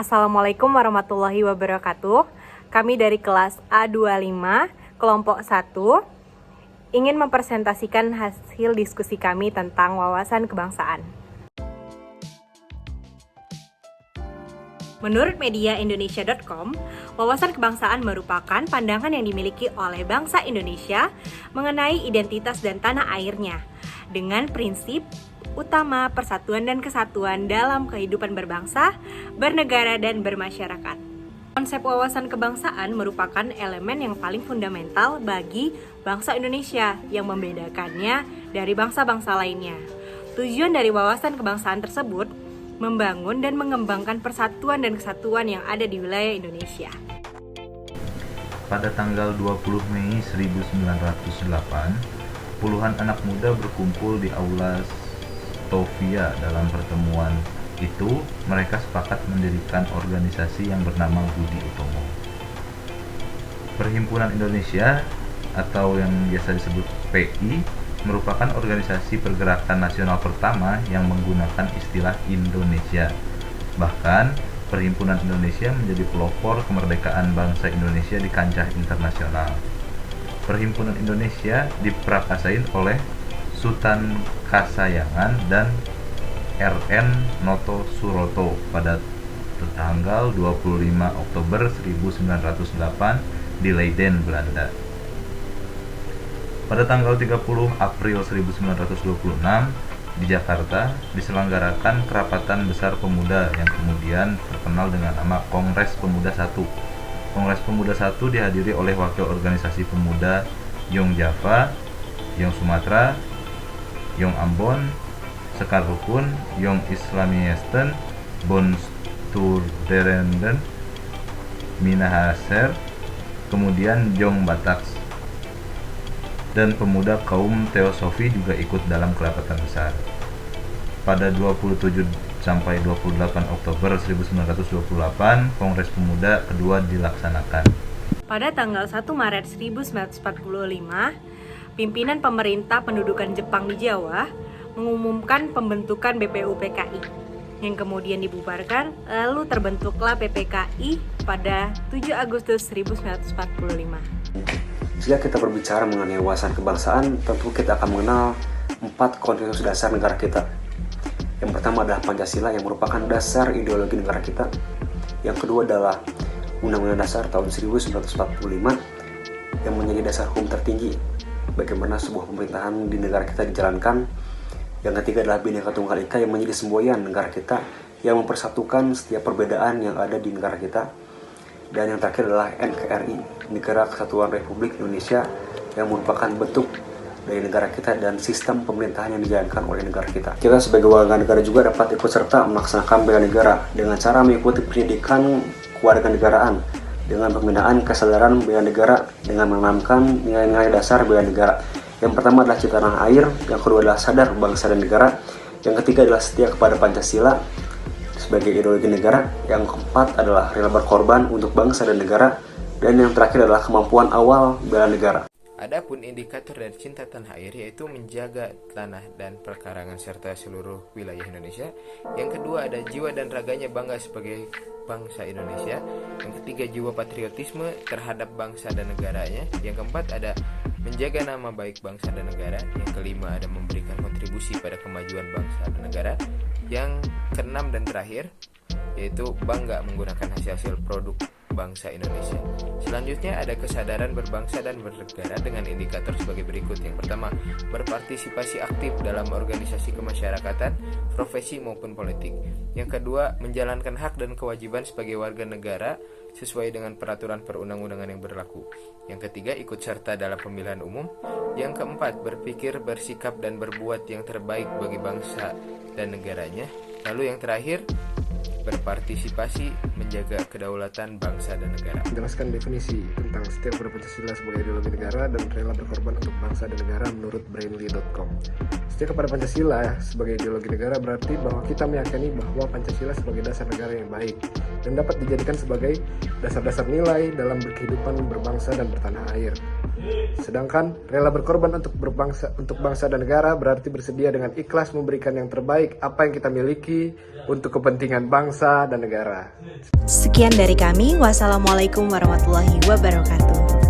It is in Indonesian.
Assalamualaikum warahmatullahi wabarakatuh. Kami dari kelas A25, kelompok 1, ingin mempresentasikan hasil diskusi kami tentang wawasan kebangsaan. Menurut media Indonesia.com, wawasan kebangsaan merupakan pandangan yang dimiliki oleh bangsa Indonesia mengenai identitas dan tanah airnya, dengan prinsip utama persatuan dan kesatuan dalam kehidupan berbangsa, bernegara, dan bermasyarakat. Konsep wawasan kebangsaan merupakan elemen yang paling fundamental bagi bangsa Indonesia yang membedakannya dari bangsa-bangsa lainnya. Tujuan dari wawasan kebangsaan tersebut membangun dan mengembangkan persatuan dan kesatuan yang ada di wilayah Indonesia. Pada tanggal 20 Mei 1908, puluhan anak muda berkumpul di Aula Stovia. Dalam pertemuan itu, mereka sepakat mendirikan organisasi yang bernama Budi Utomo. Perhimpunan Indonesia atau yang biasa disebut PI merupakan organisasi pergerakan nasional pertama yang menggunakan istilah Indonesia. Bahkan, Perhimpunan Indonesia menjadi pelopor kemerdekaan bangsa Indonesia di kancah internasional. Perhimpunan Indonesia diprakasain oleh Sutan Kasayangan dan R.N. Noto Suroto pada tanggal 25 Oktober 1908 di Leiden, Belanda. Pada tanggal 30 April 1926 di Jakarta diselenggarakan Kerapatan Besar Pemuda yang kemudian terkenal dengan nama Kongres Pemuda I. Kongres Pemuda I dihadiri oleh wakil organisasi pemuda Yong Java, Yong Sumatera, Yong Ambon, Sekar Rukun, Yong Islamiesten, Bon Sturderenden, Minahasa, kemudian Yong Bataks, dan pemuda kaum Teosofi juga ikut dalam kerapatan besar. Pada 27 sampai 28 Oktober 1928, Kongres Pemuda kedua dilaksanakan. Pada tanggal 1 Maret 1945, pimpinan pemerintah pendudukan Jepang di Jawa mengumumkan pembentukan BPUPKI yang kemudian dibubarkan, lalu terbentuklah PPKI pada 7 Agustus 1945. Jika kita berbicara mengenai wawasan kebangsaan, tentu kita akan mengenal 4 konsensus dasar negara kita. Yang pertama adalah Pancasila yang merupakan dasar ideologi negara kita. Yang kedua adalah Undang-Undang Dasar tahun 1945 yang menjadi dasar hukum tertinggi bagaimana sebuah pemerintahan di negara kita dijalankan. Yang ketiga adalah Bhinneka Tunggal Ika yang menjadi semboyan negara kita yang mempersatukan setiap perbedaan yang ada di negara kita. Dan yang terakhir adalah NKRI, Negara Kesatuan Republik Indonesia, yang merupakan bentuk dari negara kita dan sistem pemerintahan yang dijalankan oleh negara kita. Kita sebagai warga negara juga dapat ikut serta melaksanakan bela negara dengan cara mengikuti pendidikan kewarganegaraan dengan pembinaan kesadaran bela negara dengan menanamkan nilai-nilai dasar bela negara. Yang pertama adalah cinta tanah air, yang kedua adalah sadar bangsa dan negara, yang ketiga adalah setia kepada Pancasila sebagai ideologi negara, yang keempat adalah rela berkorban untuk bangsa dan negara, dan yang terakhir adalah kemampuan awal bela negara. Adapun indikator dari cinta tanah air yaitu menjaga tanah dan perkarangan serta seluruh wilayah Indonesia. Yang kedua ada jiwa dan raganya bangga sebagai bangsa Indonesia. Yang ketiga jiwa patriotisme terhadap bangsa dan negaranya. Yang keempat ada menjaga nama baik bangsa dan negara. Yang kelima ada memberikan kontribusi pada kemajuan bangsa dan negara. Yang keenam dan terakhir yaitu bangga menggunakan hasil produk bangsa Indonesia. Selanjutnya ada kesadaran berbangsa dan bernegara dengan indikator sebagai berikut. Yang pertama, berpartisipasi aktif dalam organisasi kemasyarakatan, profesi maupun politik. Yang kedua, menjalankan hak dan kewajiban sebagai warga negara sesuai dengan peraturan perundang-undangan yang berlaku. Yang ketiga, ikut serta dalam pemilihan umum. Yang keempat, berpikir, bersikap, dan berbuat yang terbaik bagi bangsa dan negaranya. Lalu yang terakhir, berpartisipasi menjaga kedaulatan bangsa dan negara. Menjelaskan definisi tentang setia kepada Pancasila sebagai ideologi negara dan rela berkorban untuk bangsa dan negara menurut Brainly.com. Setia kepada Pancasila sebagai ideologi negara berarti bahwa kita meyakini bahwa Pancasila sebagai dasar negara yang baik dan dapat dijadikan sebagai dasar-dasar nilai dalam berkehidupan berbangsa dan bertanah air. Sedangkan rela berkorban untuk bangsa dan negara berarti bersedia dengan ikhlas memberikan yang terbaik apa yang kita miliki untuk kepentingan bangsa dan negara. Sekian dari kami. Wassalamualaikum warahmatullahi wabarakatuh.